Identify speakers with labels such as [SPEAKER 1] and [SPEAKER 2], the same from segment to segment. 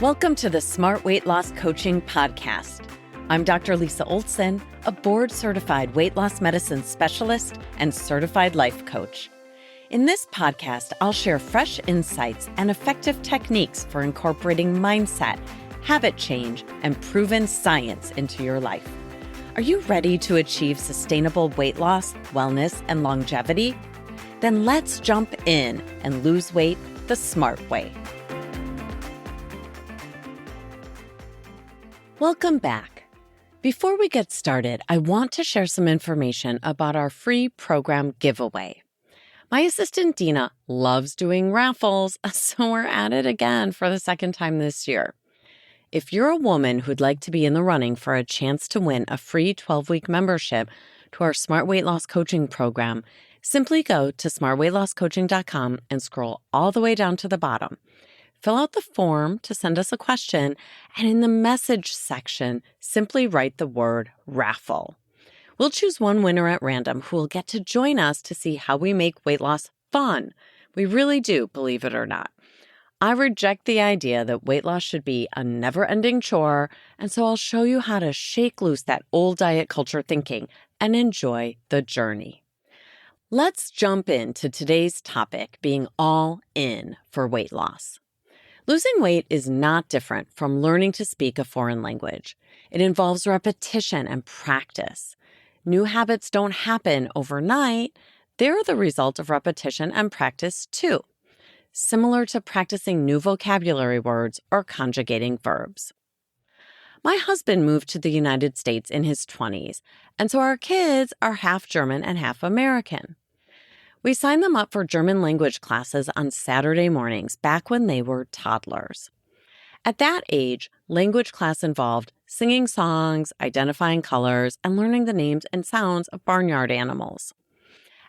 [SPEAKER 1] Welcome to the Smart Weight Loss Coaching Podcast. I'm Dr. Lisa Olson, a board-certified weight loss medicine specialist and certified life coach. In this podcast, I'll share fresh insights and effective techniques for incorporating mindset, habit change, and proven science into your life. Are you ready to achieve sustainable weight loss, wellness, and longevity? Then let's jump in and lose weight the smart way. Welcome back. Before we get started, I want to share some information about our free program giveaway. My assistant Dina loves doing raffles, so we're at it again for the second time this year. If you're a woman who'd like to be in the running for a chance to win a free 12-week membership to our Smart Weight Loss Coaching program, simply go to smartweightlosscoaching.com and scroll all the way down to the bottom. Fill out the form to send us a question, and in the message section, simply write the word raffle. We'll choose one winner at random who will get to join us to see how we make weight loss fun. We really do, believe it or not. I reject the idea that weight loss should be a never-ending chore, and so I'll show you how to shake loose that old diet culture thinking and enjoy the journey. Let's jump into today's topic, being all in for weight loss. Losing weight is not different from learning to speak a foreign language. It involves repetition and practice. New habits don't happen overnight. They're the result of repetition and practice too, similar to practicing new vocabulary words or conjugating verbs. My husband moved to the United States in his 20s, and so our kids are half German and half American. We signed them up for German language classes on Saturday mornings back when they were toddlers. At that age, language class involved singing songs, identifying colors, and learning the names and sounds of barnyard animals.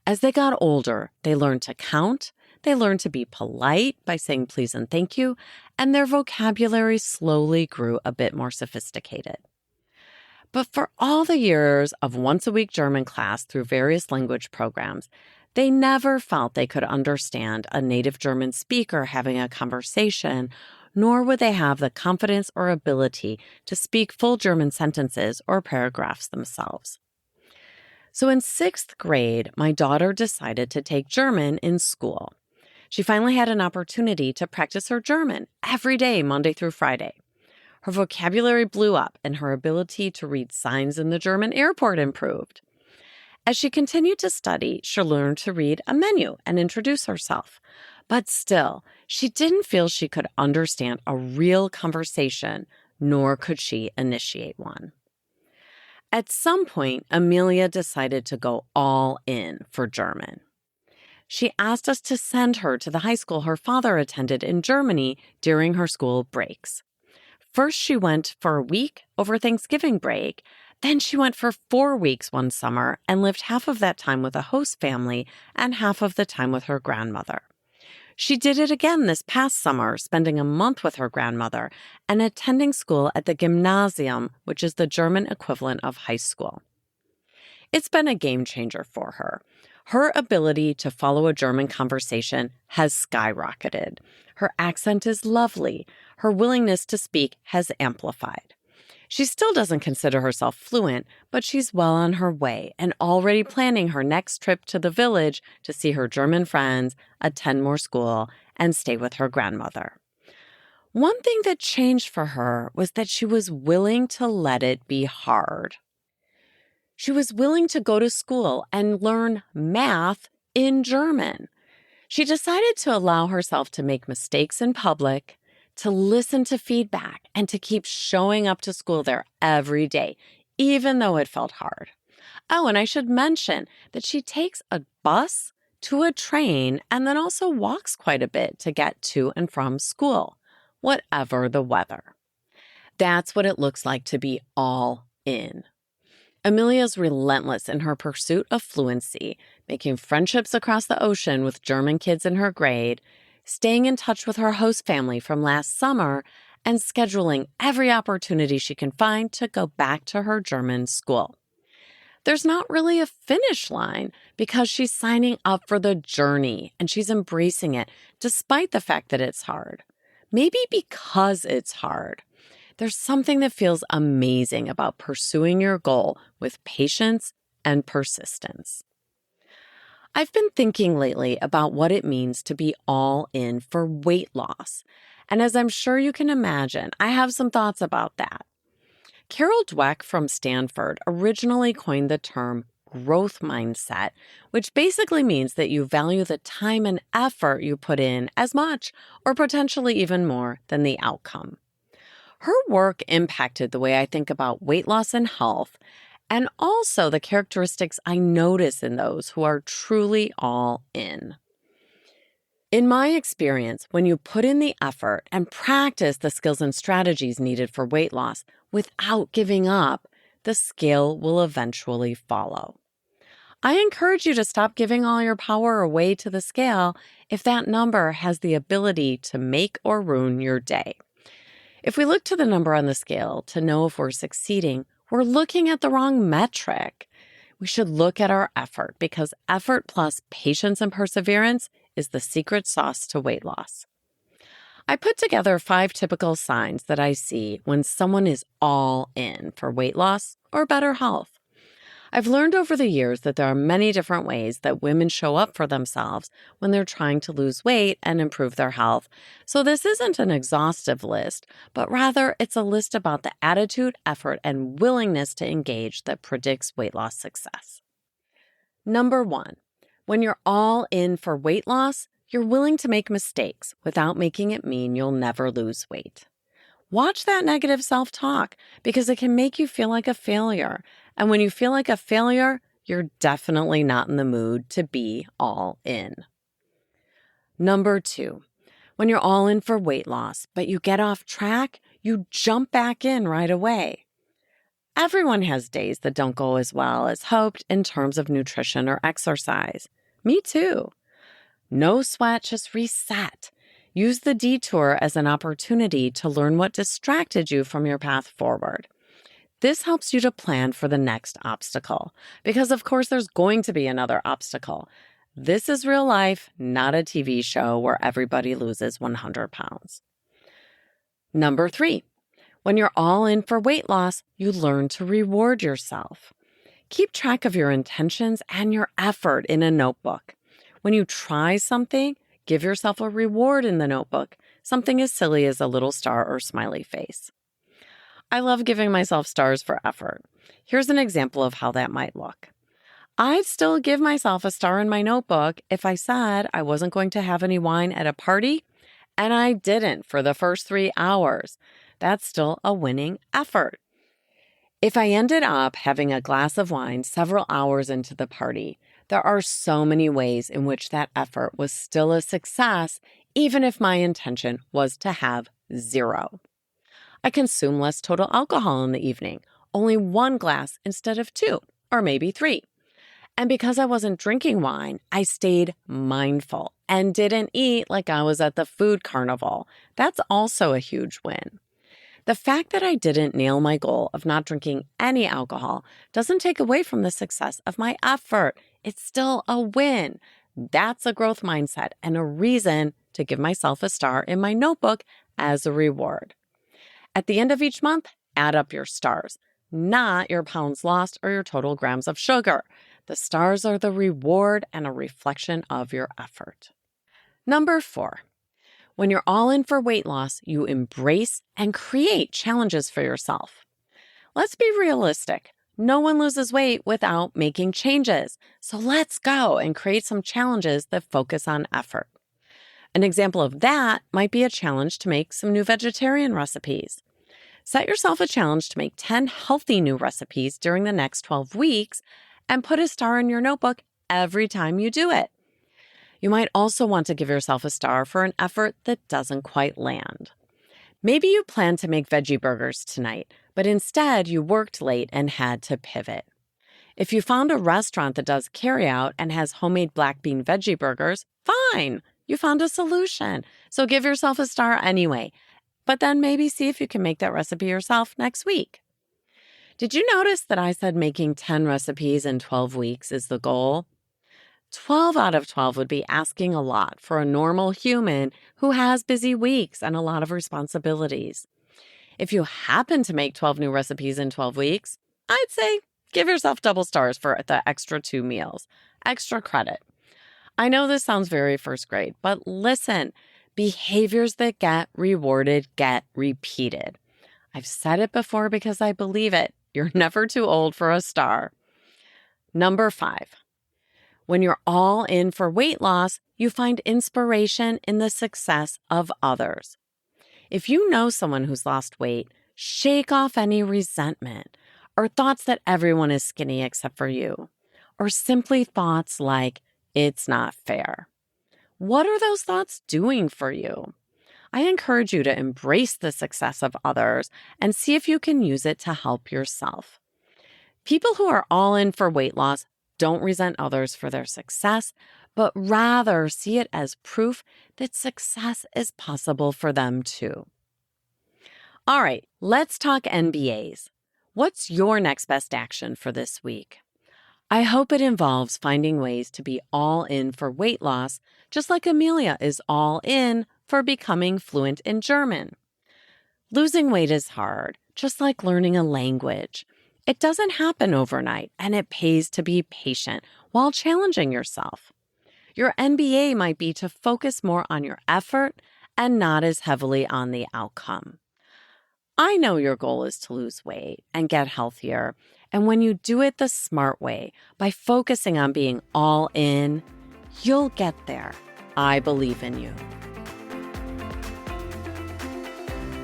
[SPEAKER 1] As they got older, they learned to count, they learned to be polite by saying please and thank you, and their vocabulary slowly grew a bit more sophisticated. But for all the years of once-a-week German class through various language programs, they never felt they could understand a native German speaker having a conversation, nor would they have the confidence or ability to speak full German sentences or paragraphs themselves. So in 6th grade, my daughter decided to take German in school. She finally had an opportunity to practice her German every day, Monday through Friday. Her vocabulary blew up and her ability to read signs in the German airport improved. As she continued to study, she learned to read a menu and introduce herself. But still, she didn't feel she could understand a real conversation, nor could she initiate one. At some point, Amelia decided to go all in for German. She asked us to send her to the high school her father attended in Germany during her school breaks. First, she went for a week over Thanksgiving break. Then she went for 4 weeks one summer and lived half of that time with a host family and half of the time with her grandmother. She did it again this past summer, spending a month with her grandmother and attending school at the Gymnasium, which is the German equivalent of high school. It's been a game changer for her. Her ability to follow a German conversation has skyrocketed. Her accent is lovely. Her willingness to speak has amplified. She still doesn't consider herself fluent, but she's well on her way and already planning her next trip to the village to see her German friends, attend more school, and stay with her grandmother. One thing that changed for her was that she was willing to let it be hard. She was willing to go to school and learn math in German. She decided to allow herself to make mistakes in public, to listen to feedback, and to keep showing up to school there every day, even though it felt hard. Oh, and I should mention that she takes a bus to a train and then also walks quite a bit to get to and from school, whatever the weather. That's what it looks like to be all in. Amelia's relentless in her pursuit of fluency, making friendships across the ocean with German kids in her grade, staying in touch with her host family from last summer, and scheduling every opportunity she can find to go back to her German school. There's not really a finish line because she's signing up for the journey and she's embracing it despite the fact that it's hard. maybe because it's hard. There's something that feels amazing about pursuing your goal with patience and persistence. I've been thinking lately about what it means to be all in for weight loss. And as I'm sure you can imagine, I have some thoughts about that. Carol Dweck from Stanford originally coined the term growth mindset, which basically means that you value the time and effort you put in as much or potentially even more than the outcome. Her work impacted the way I think about weight loss and health, and also the characteristics I notice in those who are truly all in. In my experience, when you put in the effort and practice the skills and strategies needed for weight loss without giving up, the scale will eventually follow. I encourage you to stop giving all your power away to the scale if that number has the ability to make or ruin your day. If we look to the number on the scale to know if we're succeeding, we're looking at the wrong metric. We should look at our effort because effort plus patience and perseverance is the secret sauce to weight loss. I put together 5 typical signs that I see when someone is all in for weight loss or better health. I've learned over the years that there are many different ways that women show up for themselves when they're trying to lose weight and improve their health. So this isn't an exhaustive list, but rather it's a list about the attitude, effort, and willingness to engage that predicts weight loss success. Number 1, when you're all in for weight loss, you're willing to make mistakes without making it mean you'll never lose weight. Watch that negative self-talk because it can make you feel like a failure. And when you feel like a failure, you're definitely not in the mood to be all in. Number 2, when you're all in for weight loss, but you get off track, you jump back in right away. Everyone has days that don't go as well as hoped in terms of nutrition or exercise. Me too. No sweat, just reset. Use the detour as an opportunity to learn what distracted you from your path forward. This helps you to plan for the next obstacle, because of course there's going to be another obstacle. This is real life, not a TV show where everybody loses 100 pounds. Number 3, when you're all in for weight loss, you learn to reward yourself. Keep track of your intentions and your effort in a notebook. When you try something, give yourself a reward in the notebook, something as silly as a little star or smiley face. I love giving myself stars for effort. Here's an example of how that might look. I'd still give myself a star in my notebook if I said I wasn't going to have any wine at a party, and I didn't for the first 3 hours. That's still a winning effort. If I ended up having a glass of wine several hours into the party, there are so many ways in which that effort was still a success, even if my intention was to have 0. I consume less total alcohol in the evening, only 1 glass instead of 2, or maybe 3. And because I wasn't drinking wine, I stayed mindful and didn't eat like I was at the food carnival. That's also a huge win. The fact that I didn't nail my goal of not drinking any alcohol doesn't take away from the success of my effort. It's still a win. That's a growth mindset and a reason to give myself a star in my notebook as a reward. At the end of each month, add up your stars, not your pounds lost or your total grams of sugar. The stars are the reward and a reflection of your effort. Number 4, when you're all in for weight loss, you embrace and create challenges for yourself. Let's be realistic. No one loses weight without making changes. So let's go and create some challenges that focus on effort. An example of that might be a challenge to make some new vegetarian recipes. Set yourself a challenge to make 10 healthy new recipes during the next 12 weeks and put a star in your notebook every time you do it. You might also want to give yourself a star for an effort that doesn't quite land. Maybe you plan to make veggie burgers tonight, but instead you worked late and had to pivot. If you found a restaurant that does carryout and has homemade black bean veggie burgers, fine, you found a solution. So give yourself a star anyway, but then maybe see if you can make that recipe yourself next week. Did you notice that I said making 10 recipes in 12 weeks is the goal? 12 out of 12 would be asking a lot for a normal human who has busy weeks and a lot of responsibilities. If you happen to make 12 new recipes in 12 weeks, I'd say give yourself double stars for the extra 2 meals, extra credit. I know this sounds very first grade, but listen, behaviors that get rewarded get repeated. I've said it before because I believe it. You're never too old for a star. Number 5. When you're all in for weight loss, you find inspiration in the success of others. If you know someone who's lost weight, shake off any resentment or thoughts that everyone is skinny except for you, or simply thoughts like, it's not fair. What are those thoughts doing for you? I encourage you to embrace the success of others and see if you can use it to help yourself. People who are all in for weight loss don't resent others for their success, but rather see it as proof that success is possible for them too. All right, let's talk NBAs. What's your next best action for this week? I hope it involves finding ways to be all in for weight loss, just like Amelia is all in for becoming fluent in German. Losing weight is hard, just like learning a language. It doesn't happen overnight, and it pays to be patient while challenging yourself. Your NBA might be to focus more on your effort and not as heavily on the outcome. I know your goal is to lose weight and get healthier, and when you do it the smart way, by focusing on being all in, you'll get there. I believe in you.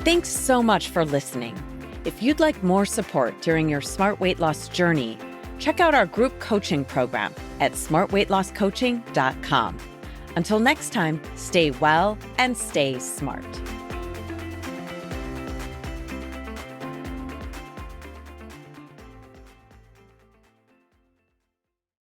[SPEAKER 1] Thanks so much for listening. If you'd like more support during your smart weight loss journey, check out our group coaching program at smartweightlosscoaching.com. Until next time, stay well and stay smart.